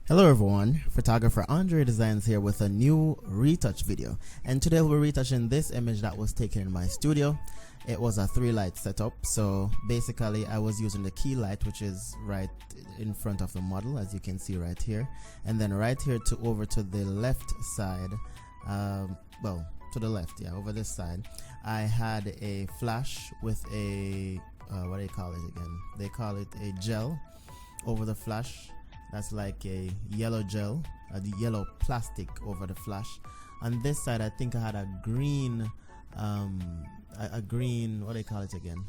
Hello everyone, photographer Andredesignz here with a new retouch video, and today we're retouching this image that was taken in my studio. It was a 3-light setup, so basically I was using the key light, which is right in front of the model, as you can see right here, and then right here to over to the left side, well, to the left, yeah, over this side, I had a flash with a what do they call it again? They call it a gel over the flash. That's like a yellow gel, the yellow plastic over the flash. On this side, I think I had a green, what do they call it again?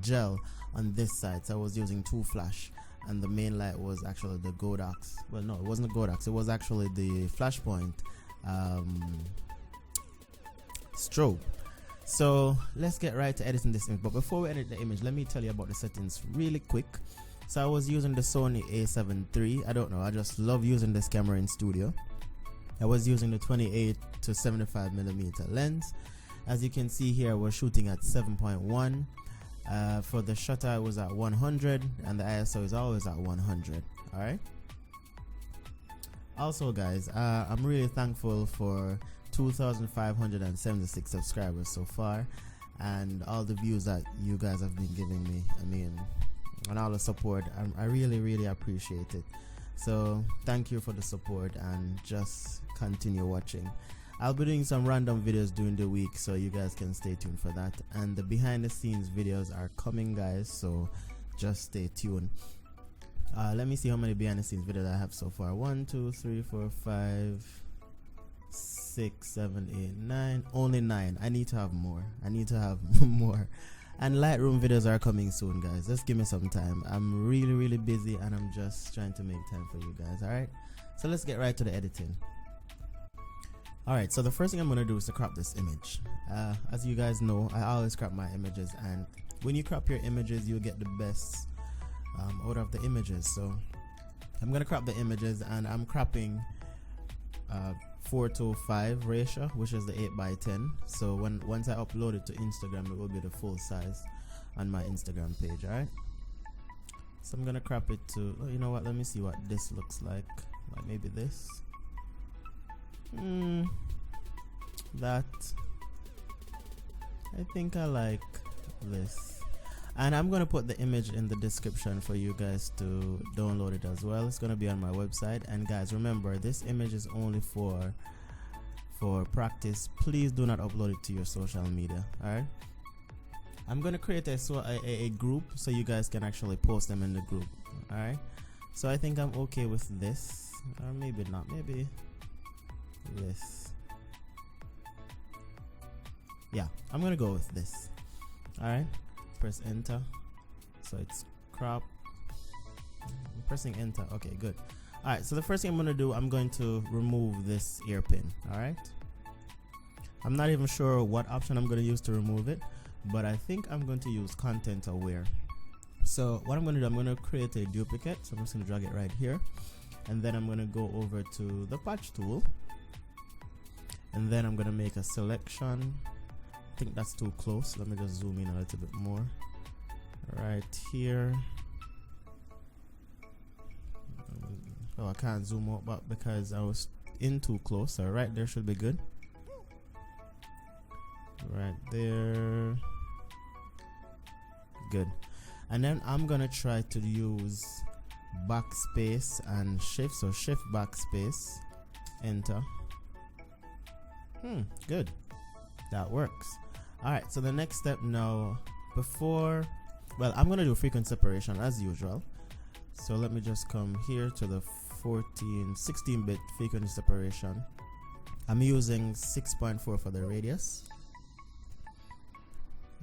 Gel on this side. So I was using 2 flash, and the main light was actually the Godox. Well, no, it wasn't the Godox. It was actually the Flashpoint strobe. So let's get right to editing this image. But before we edit the image, let me tell you about the settings really quick. So I was using the Sony a7 III. I don't know, I just love using this camera in studio. I was using the 28 to 75mm lens. As you can see here, we're shooting at 7.1. For the shutter, I was at 100, and the ISO is always at 100. All right. Also, guys, I'm really thankful for 2,576 subscribers so far, and all the views that you guys have been giving me. I mean, and all the support. I really appreciate it. So thank you for the support, and just continue watching. I'll be doing some random videos during the week, so you guys can stay tuned for that. And the behind the scenes videos are coming, guys, so just stay tuned. Let me see how many behind the scenes videos I have so far. 1 2 3 4 5 6 7 8 9. Only 9. I need to have more. More. And Lightroom videos are coming soon, guys. Just give me some time. I'm really busy, and I'm just trying to make time for you guys. All right, so let's get right to the editing. All right, so the first thing I'm gonna do is to crop this image. As you guys know, I always crop my images, and when you crop your images, you'll get the best out of the images. So I'm gonna crop the images, and I'm cropping 4:5 ratio, which is the 8:10. So once I upload it to Instagram, it will be the full size on my Instagram page. All right, so I'm gonna crop it to, oh, you know what, let me see what this looks like maybe this, that, I think I like this. And I'm gonna put the image in the description for you guys to download it as well. It's gonna be on my website. And guys, remember, this image is only for practice. Please do not upload it to your social media. All right, I'm gonna create a group so you guys can actually post them in the group. All right, so I think I'm okay with this, or maybe not, maybe this. Yeah, I'm gonna go with this. All right, press enter, so it's crop. I'm pressing enter. Okay, good. All right, so the first thing I'm going to do, I'm going to remove this ear pin. All right, I'm not even sure what option I'm going to use to remove it, but I think I'm going to use content aware. So what I'm going to do, I'm going to create a duplicate. So I'm just going to drag it right here, and then I'm going to go over to the patch tool, and then I'm going to make a selection. I think that's too close. Let me just zoom in a little bit more right here. Oh, I can't zoom out back because I was in too close. So right there should be good. Right there, good. And then I'm gonna try to use backspace and shift. So shift backspace, enter. Good, that works. All right, so the next step now, well, I'm gonna do frequency separation as usual. So let me just come here to the 16-bit frequency separation. I'm using 6.4 for the radius,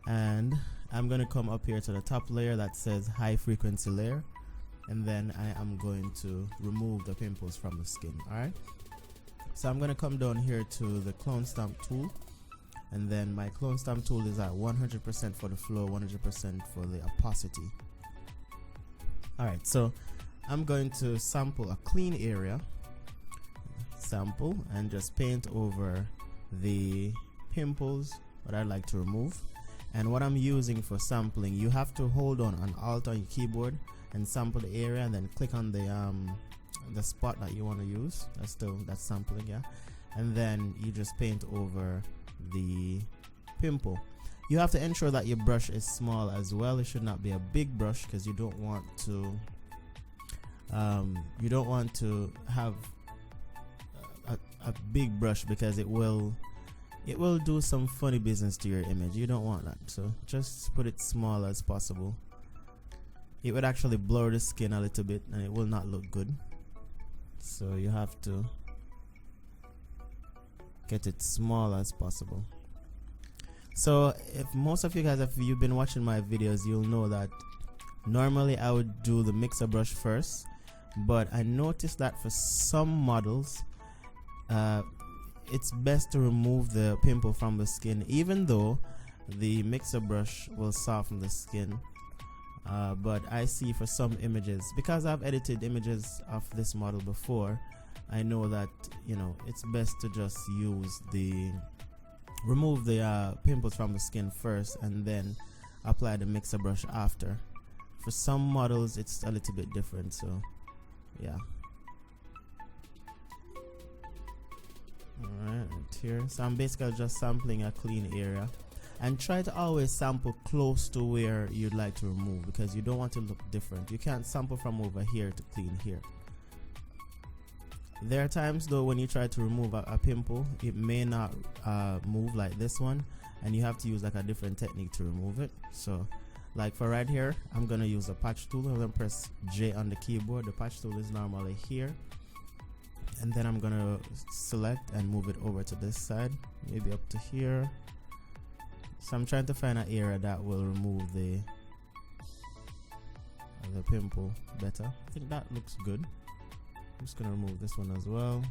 and I'm gonna come up here to the top layer that says high frequency layer, and then I am going to remove the pimples from the skin. All right, so I'm gonna come down here to the clone stamp tool, and then my clone stamp tool is at 100% for the flow, 100% for the opacity. All right, so I'm going to sample a clean area, and just paint over the pimples what I'd like to remove. And what I'm using for sampling, you have to hold on Alt on your keyboard and sample the area, and then click on the the spot that you want to use. That's sampling, yeah. And then you just paint over the pimple. You have to ensure that your brush is small as well. It should not be a big brush because you don't want to have a big brush, because it will do some funny business to your image. You don't want that, so just put it small as possible. It would actually blur the skin a little bit and it will not look good, so you have to get it small as possible. So if most of you guys, if you've been watching my videos, you'll know that normally I would do the mixer brush first, but I noticed that for some models it's best to remove the pimple from the skin, even though the mixer brush will soften the skin. But I see for some images, because I've edited images of this model before, I know that, you know, it's best to just remove the pimples from the skin first and then apply the mixer brush after. For some models it's a little bit different, so yeah. Alright, right here. So I'm basically just sampling a clean area, and try to always sample close to where you'd like to remove, because you don't want to look different. You can't sample from over here to clean here. There are times though when you try to remove a pimple, it may not move like this one, and you have to use like a different technique to remove it. So like for right here, I'm gonna use a patch tool. I'm gonna press J on the keyboard. The patch tool is normally here, and then I'm gonna select and move it over to this side, maybe up to here. So I'm trying to find an area that will remove the pimple better. I think that looks good. I'm just gonna remove this one as well,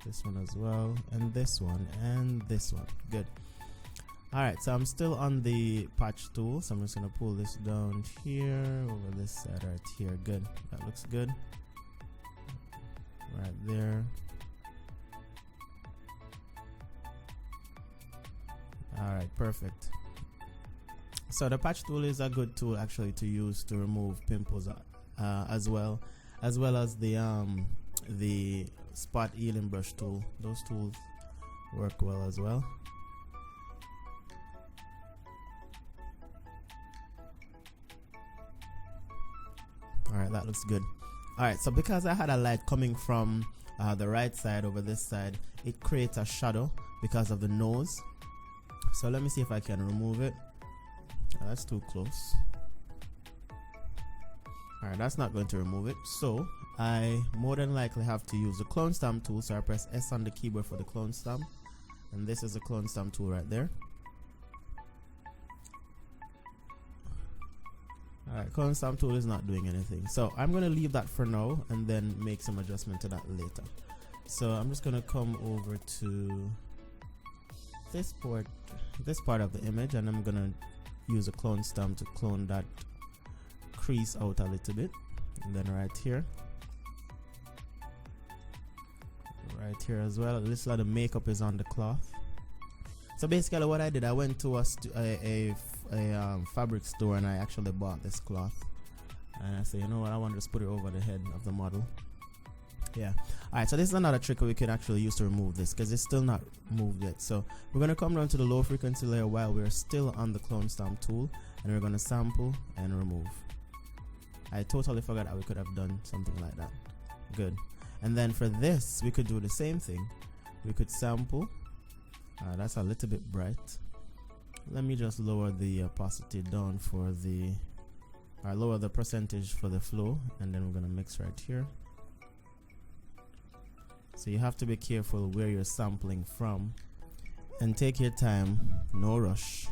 this one as well, and this one, and this one. Good. Alright, so I'm still on the patch tool, so I'm just gonna pull this down here, over this side right here. Good. That looks good. Right there. Alright, perfect. So the patch tool is a good tool actually to use to remove pimples as well as the spot healing brush tool. Those tools work well as well. Alright, that looks good. Alright, so because I had a light coming from the right side over this side, it creates a shadow because of the nose. So let me see if I can remove it. That's too close. Alright, that's not going to remove it. So I more than likely have to use the clone stamp tool. So I press S on the keyboard for the clone stamp, and this is the clone stamp tool right there. Alright, clone stamp tool is not doing anything, so I'm going to leave that for now and then make some adjustment to that later. So I'm just going to come over to this part of the image, and I'm going to use a clone stamp to clone that crease out a little bit, and then right here as well. This lot of makeup is on the cloth. So basically what I did, I went to a fabric store and I actually bought this cloth, and I said, you know what, I want to just put it over the head of the model. Yeah. Alright, so this is another trick we could actually use to remove this, because it's still not moved yet. So we're going to come down to the low frequency layer while we're still on the clone stamp tool, and we're going to sample and remove. I totally forgot that we could have done something like that. Good. And then for this we could do the same thing. We could sample. That's a little bit bright. Let me just lower the opacity down for the lower the percentage for the flow, and then we're going to mix right here. So you have to be careful where you're sampling from, and take your time, no rush,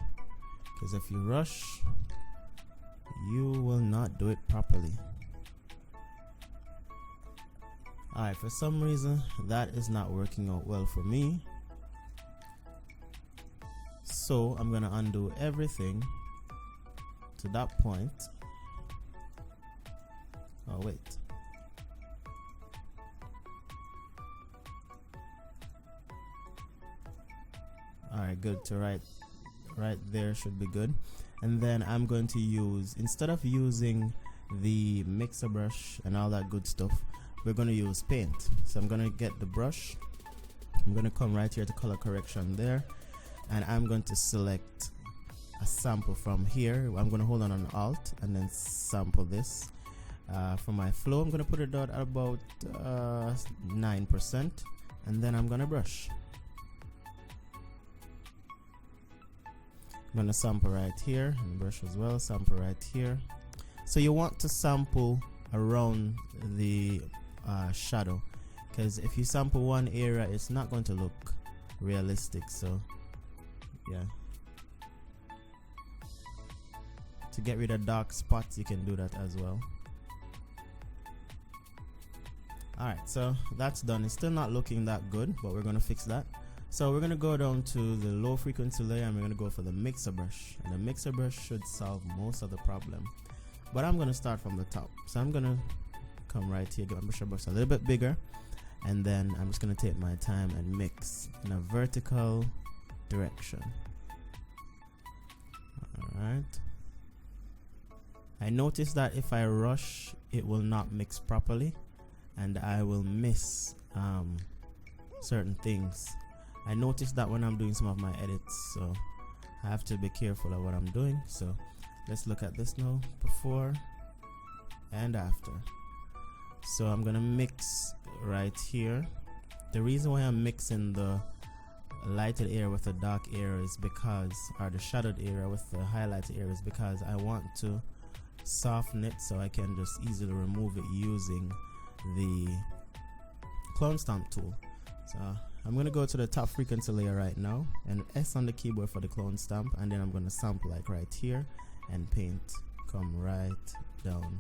because if you rush you will not do it properly. Alright, for some reason that is not working out well for me, so I'm gonna undo everything to that point. Oh wait, alright, good. To right there should be good. And then I'm going to use, instead of using the mixer brush and all that good stuff, we're going to use paint. So I'm going to get the brush, I'm going to come right here to color correction there, and I'm going to select a sample from here. I'm going to hold on Alt and then sample this. For my flow, I'm going to put it out at about 9%, and then I'm going to brush. I'm going to sample right here and brush as well, sample right here. So you want to sample around the shadow, because if you sample one area, it's not going to look realistic. So yeah, to get rid of dark spots, you can do that as well. Alright, so that's done. It's still not looking that good, but we're going to fix that. So we're going to go down to the low frequency layer, and we're going to go for the mixer brush, and the mixer brush should solve most of the problem. But I'm going to start from the top. So I'm going to come right here, get my brush a little bit bigger, and then I'm just going to take my time and mix in a vertical direction. Alright, I noticed that if I rush, it will not mix properly, and I will miss certain things. I noticed that when I'm doing some of my edits, so I have to be careful of what I'm doing. So let's look at this now, before and after. So I'm gonna mix right here. The reason why I'm mixing the lighted area with the dark area is because, or the shadowed area with the highlighted area, is because I want to soften it so I can just easily remove it using the clone stamp tool. So I'm going to go to the top frequency layer right now and S on the keyboard for the clone stamp, and then I'm going to sample like right here and paint come right down.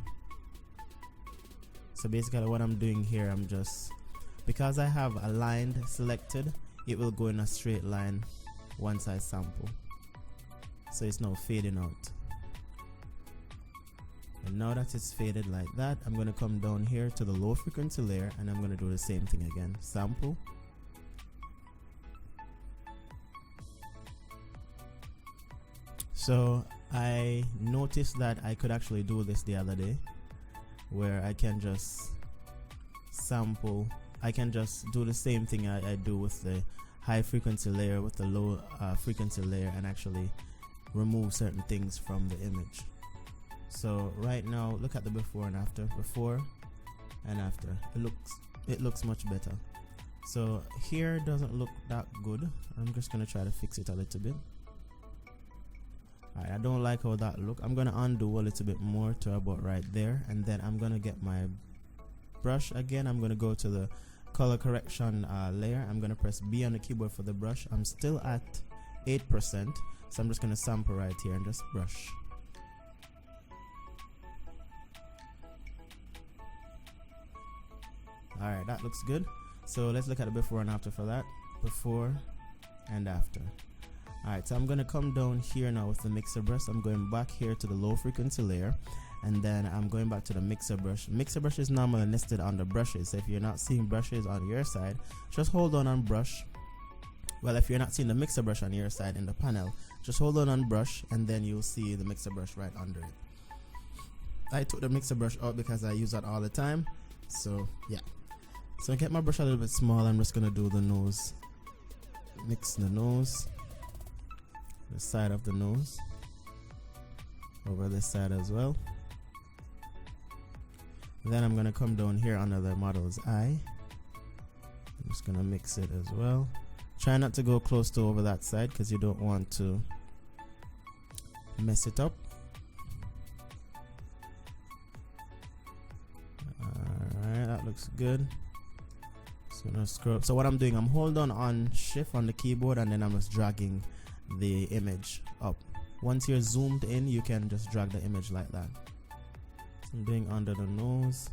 So basically what I'm doing here, I'm just, because I have aligned selected, it will go in a straight line once I sample, so it's now fading out. And now that it's faded like that, I'm going to come down here to the low frequency layer, and I'm going to do the same thing again. Sample. So I noticed that I could actually do this the other day, where I can just sample, I can just do the same thing I do with the high frequency layer with the low frequency layer, and actually remove certain things from the image. So right now, look at the before and after. Before and after, it looks much better. So here doesn't look that good. I'm just gonna try to fix it a little bit. Alright, I don't like how that look. I'm gonna undo a little bit more to about right there, and then I'm gonna get my brush again. I'm gonna go to the color correction layer. I'm gonna press B on the keyboard for the brush. I'm still at 8%, so I'm just gonna sample right here and just brush. Alright, that looks good. So let's look at the before and after for that. Before and after. Alright, so I'm going to come down here now with the mixer brush. I'm going back here to the low frequency layer, and then I'm going back to the mixer brush. Mixer brush is normally nested under brushes, so if you're not seeing brushes on your side, just hold on brush. Well, if you're not seeing the mixer brush on your side in the panel, just hold on brush, and then you'll see the mixer brush right under it. I took the mixer brush out because I use that all the time. So yeah, so I get my brush a little bit small. I'm just gonna do the nose, mix the nose, the side of the nose, over this side as well. Then I'm gonna come down here under the model's eye. I'm just gonna mix it as well. Try not to go close to over that side because you don't want to mess it up. Alright, that looks good. So now scroll. So what I'm doing, I'm holding on shift on the keyboard, and then I'm just dragging the image up. Once you're zoomed in, you can just drag the image like that. So I'm doing under the nose.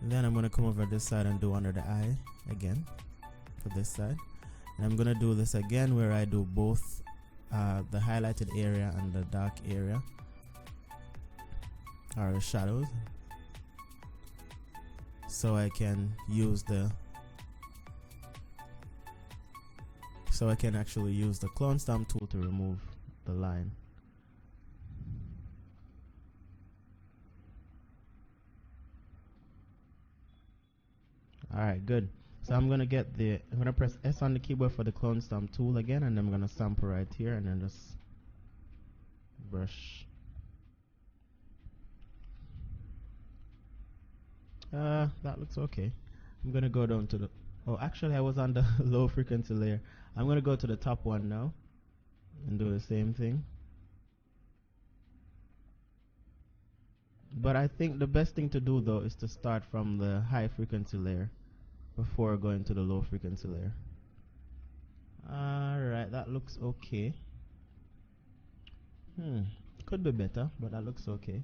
And then I'm going to come over this side and do under the eye again for this side. And I'm going to do this again where I do both the highlighted area and the dark area, or the shadows, so I can use the actually use the clone stamp tool to remove the line. Alright, good. So I'm gonna press S on the keyboard for the clone stamp tool again, and I'm gonna sample right here and then just brush. That looks okay. I'm gonna go down to the, oh actually I was on the low frequency layer. I'm gonna go to the top one now and do the same thing. But I think the best thing to do though is to start from the high frequency layer before going to the low frequency layer. Alright, that looks okay. Could be better, but that looks okay.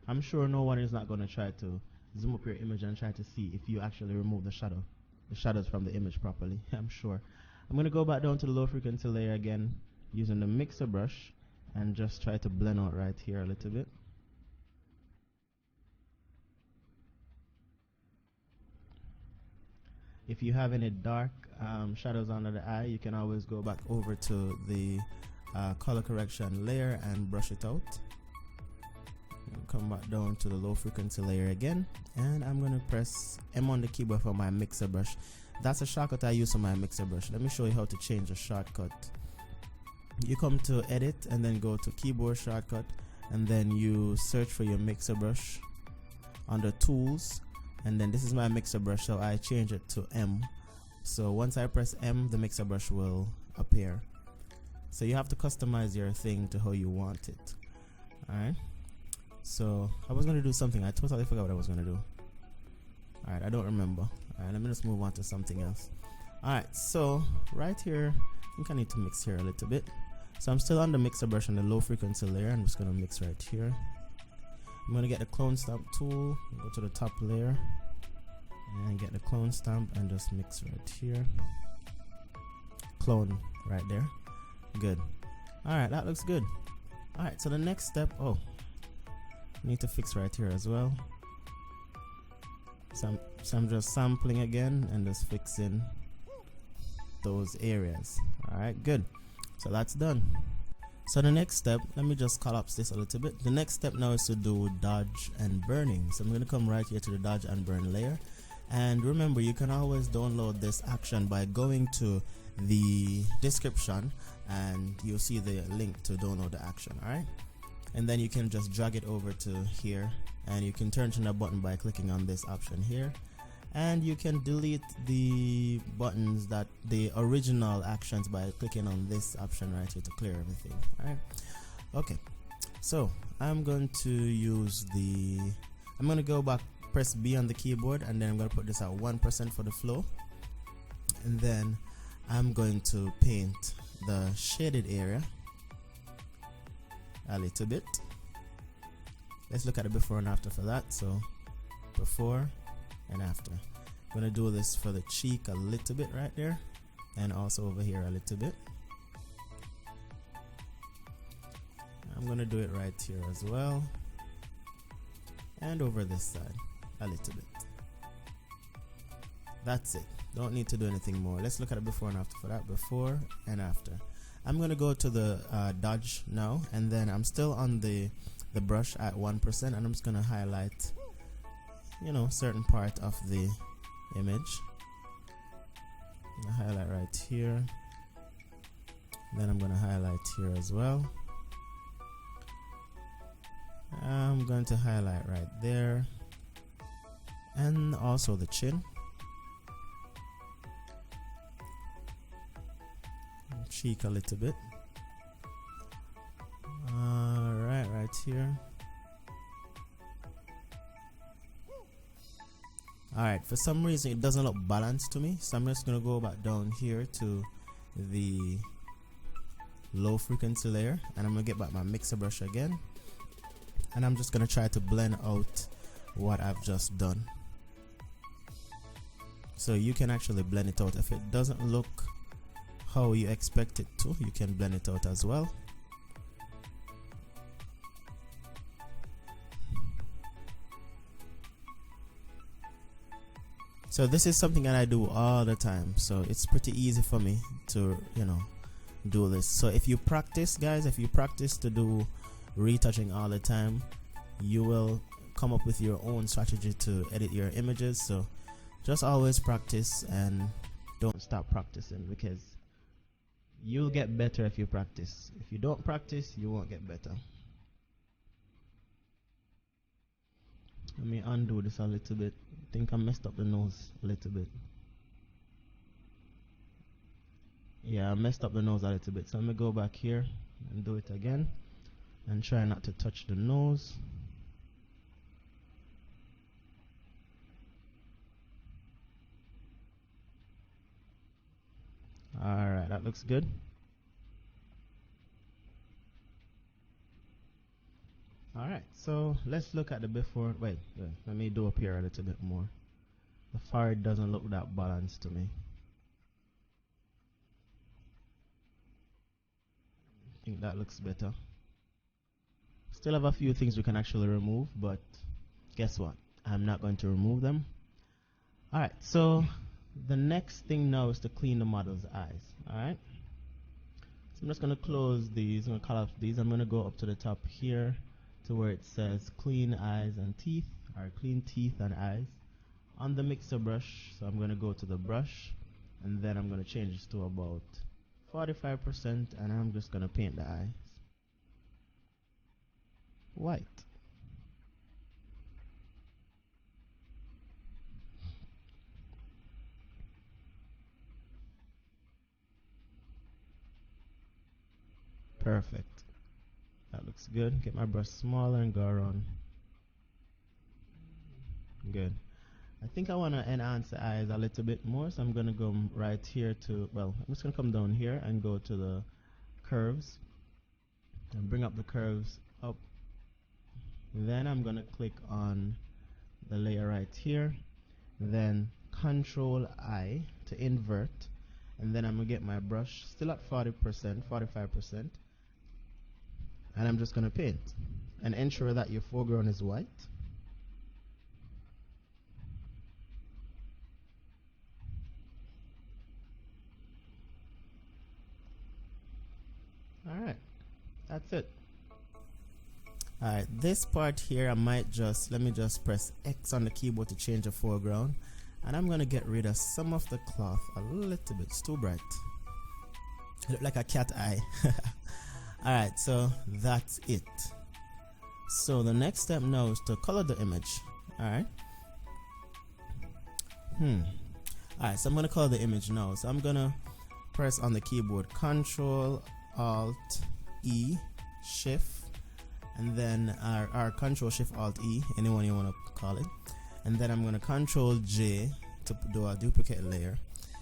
I'm sure no one is not going to try to zoom up your image and try to see if you actually remove the shadows from the image properly. I'm sure. I'm going to go back down to the low frequency layer again using the mixer brush and just try to blend out right here a little bit. If you have any dark shadows under the eye, you can always go back over to the color correction layer and brush it out. Come back down to the low frequency layer again, and I'm going to press M on the keyboard for my mixer brush. That's a shortcut I use for my mixer brush. Let me show you how to change a shortcut. You come to edit and then go to keyboard shortcut, and then you search for your mixer brush under tools, and then this is my mixer brush, so I change it to M. So once I press M, the mixer brush will appear. So you have to customize your thing to how you want it. Alright, so I was going to do something, I totally forgot what I was going to do. Alright, I don't remember. Alright, let me just move on to something else. Alright, so right here, I think I need to mix here a little bit. So I'm still on the mixer brush on the low frequency layer. I'm just going to mix right here. I'm going to get the clone stamp tool, go to the top layer, and get the clone stamp and just mix right here. Clone right there. Good. Alright, that looks good. Alright, so the next step, I need to fix right here as well. So I'm just sampling again and just fixing those areas. Alright, good. So that's done. So the next step, let me just collapse this a little bit. The next step now is to do dodge and burning. So I'm going to come right here to the dodge and burn layer. And remember, you can always download this action by going to the description and you'll see the link to download the action. Alright, and then you can just drag it over to here, and you can turn on the button by clicking on this option here, and you can delete the buttons, that the original actions, by clicking on this option right here to clear everything. Alright, okay, so I'm going to go back, press B on the keyboard, and then I'm going to put this at 1% for the flow, and then I'm going to paint the shaded area a little bit. Let's look at the before and after for that. So before and after. I'm going to do this for the cheek a little bit right there, and also over here a little bit. I'm going to do it right here as well, and over this side a little bit. That's it. Don't need to do anything more. Let's look at it before and after for that. Before and after. I'm going to go to the dodge now, and then I'm still on the brush at 1%, and I'm just going to highlight, certain part of the image. I'm going to highlight right here. Then I'm going to highlight here as well. I'm going to highlight right there, and also the chin. Cheek a little bit. Alright, right here. Alright, for some reason it doesn't look balanced to me, so I'm just going to go back down here to the low frequency layer, and I'm going to get back my mixer brush again, and I'm just going to try to blend out what I've just done. So you can actually blend it out. If it doesn't look how you expect it to, you can blend it out as well. So this is something that I do all the time, so it's pretty easy for me to do this. So if you practice, guys, if you practice to do retouching all the time, you will come up with your own strategy to edit your images. So just always practice and don't stop practicing, because you'll get better if you practice. If you don't practice, you won't get better. Let me undo this a little bit. I think I messed up the nose a little bit. Yeah, I messed up the nose a little bit. So let me go back here and do it again. And try not to touch the nose. Alright, that looks good. Alright, so let's look at the before. Wait, let me do up here a little bit more. The forehead doesn't look that balanced to me. I think that looks better. Still have a few things we can actually remove, but guess what? I'm not going to remove them. Alright, so the next thing now is to clean the model's eyes. Alright, so I'm just going to close these. I'm going to collapse these. I'm going to go up to the top here to where it says clean eyes and teeth, or clean teeth and eyes, on the mixer brush. So I'm going to go to the brush, and then I'm going to change this to about 45%, and I'm just going to paint the eyes white. Perfect. That looks good. Get my brush smaller and go around. Good. I think I want to enhance the eyes a little bit more, so I'm going to go right here to, well, I'm just going to come down here and go to the curves and bring up the curves up. Then I'm going to click on the layer right here, then Control I to invert, and then I'm going to get my brush still at 40%, 45%, and I'm just going to paint and ensure that your foreground is white. Alright, that's it. Alright, this part here I might just, let me just press X on the keyboard to change the foreground, and I'm gonna get rid of some of the cloth a little bit. It's too bright. It look like a cat eye. Alright, so that's it. So the next step now is to color the image. Alright. Alright, so I'm gonna color the image now. So I'm gonna press on the keyboard Control Alt E Shift, and then our Control Shift Alt E, anyone you want to call it, and then I'm going to Control J to do a duplicate layer,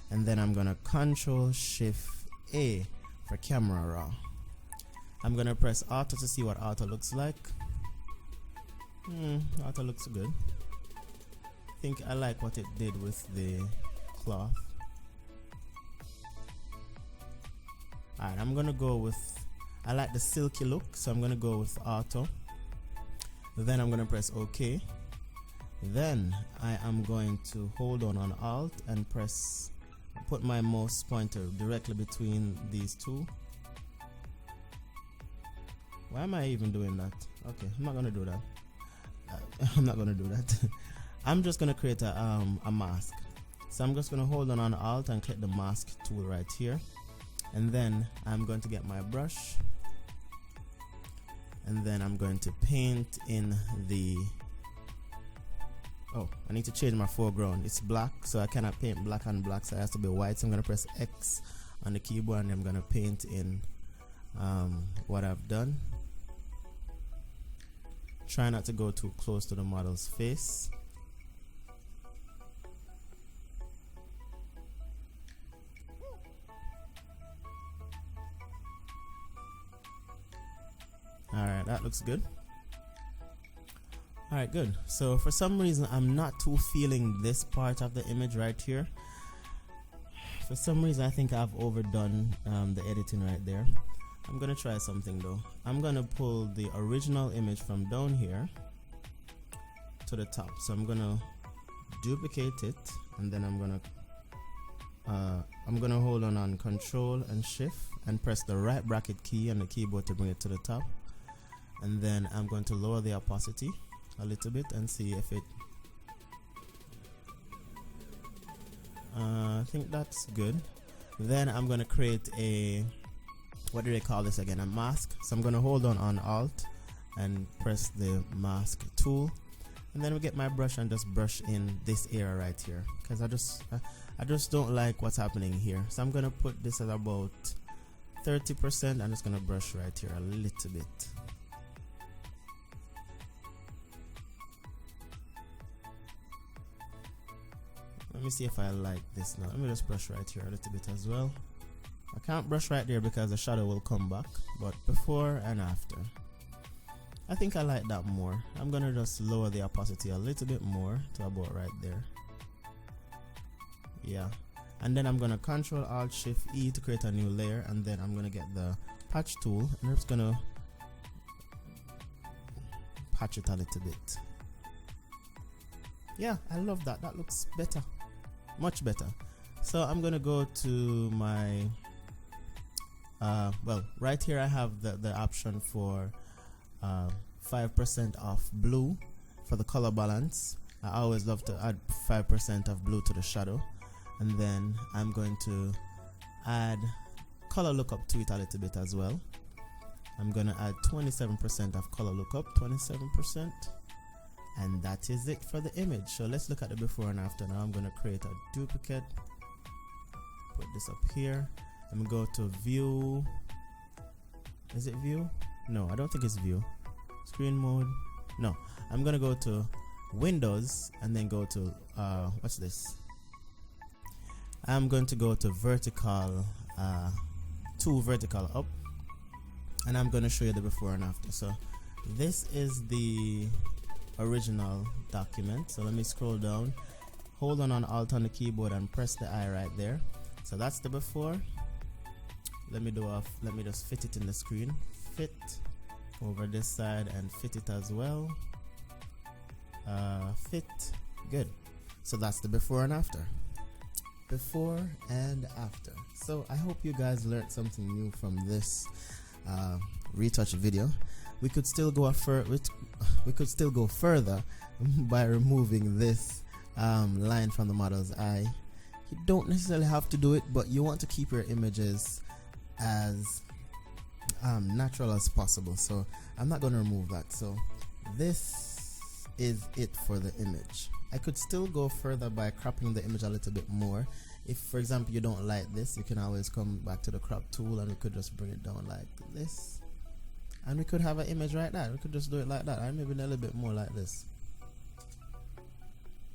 and then I'm going to Control Shift A for camera raw. I'm going to press Auto to see what Auto looks like. Auto looks good. I think I like what it did with the cloth. Alright, I'm gonna go with, I like the silky look, so I'm gonna go with Auto. Then I'm gonna press OK. Then I am going to hold on Alt and put my mouse pointer directly between these two. Why am I even doing that? Okay, I'm not gonna do that. I'm not gonna do that. I'm just gonna create a mask. So I'm just gonna hold on Alt and click the mask tool right here. And then I'm going to get my brush, and then I'm going to paint in the, oh, I need to change my foreground. It's black, so I cannot paint black on black, so it has to be white. So I'm going to press X on the keyboard, and I'm going to paint in what I've done. Try not to go too close to the model's face. Alright, that looks good. Alright, good. So for some reason I'm not too feeling this part of the image right here. For some reason I think I've overdone the editing right there. I'm gonna try something though. I'm gonna pull the original image from down here to the top. So I'm gonna duplicate it, and then I'm gonna hold on Control and Shift and press the right bracket key on the keyboard to bring it to the top. And then I'm going to lower the opacity a little bit and see if it, I think that's good. Then I'm gonna create a, what do they call this again, a mask. So I'm gonna hold on Alt and press the mask tool, and then we get my brush and just brush in this area right here, because I just don't like what's happening here. So I'm gonna put this at about 30%. I'm just gonna brush right here a little bit. Let me see if I like this now. Let me just brush right here a little bit as well. I can't brush right there because the shadow will come back, but before and after, I think I like that more. I'm gonna just lower the opacity a little bit more to about right there. Yeah, and then I'm gonna Control Alt Shift E to create a new layer, and then I'm gonna get the patch tool and I'm just gonna patch it a little bit. Yeah, I love that. That looks better, much better. So I'm gonna go to my well, right here I have the option for 5% off blue for the color balance. I always love to add 5% of blue to the shadow, and then I'm going to add color lookup to it a little bit as well. I'm gonna add 27% of color lookup, 27%, and that is it for the image. So let's look at the before and after. Now I'm gonna create a duplicate, put this up here. I'm gonna go to view. Is it view? No, I don't think it's view. Screen mode. No, I'm gonna go to Windows and then go to what's this? I'm going to go to vertical, to vertical up, and I'm going to show you the before and after. So this is the original document. So let me scroll down, hold on Alt on the keyboard and press the I right there. So that's the before. Let me just fit it in the screen. Fit over this side and fit it as well. Fit. Good. So that's the before and after. Before and after. So I hope you guys learned something new from this retouch video. We could still go further by removing this line from the model's eye. You don't necessarily have to do it, but you want to keep your images as natural as possible. So I'm not going to remove that. So this is it for the image. I could still go further by cropping the image a little bit more. If, for example, you don't like this, you can always come back to the crop tool and we could just bring it down like this, and we could have an image right there. We could just do it like that, or maybe a little bit more like this.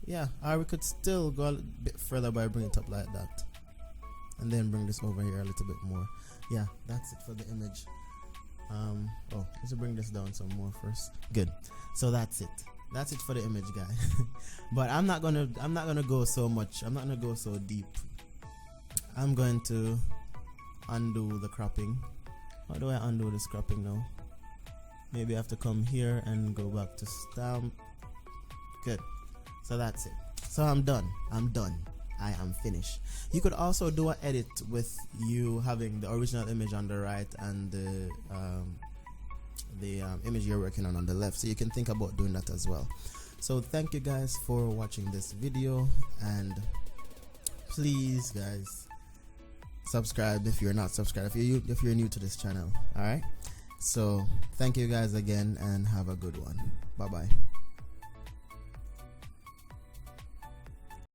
Yeah, or we could still go a bit further by bringing it up like that, and then bring this over here a little bit more. Yeah, that's it for the image. Oh, let's bring this down some more first. Good. So that's it. That's it for the image, guys. But I'm not gonna go so much. I'm not gonna go so deep. I'm going to undo the cropping. How do I undo this cropping now? Maybe I have to come here and go back to stamp. Good. So that's it. So I'm done. I am finished. You could also do an edit with you having the original image on the right and the image you're working on the left, so you can think about doing that as well. So thank you guys for watching this video, and please guys subscribe if you're not subscribed, if you're new to this channel. All right, so thank you guys again and have a good one. Bye bye.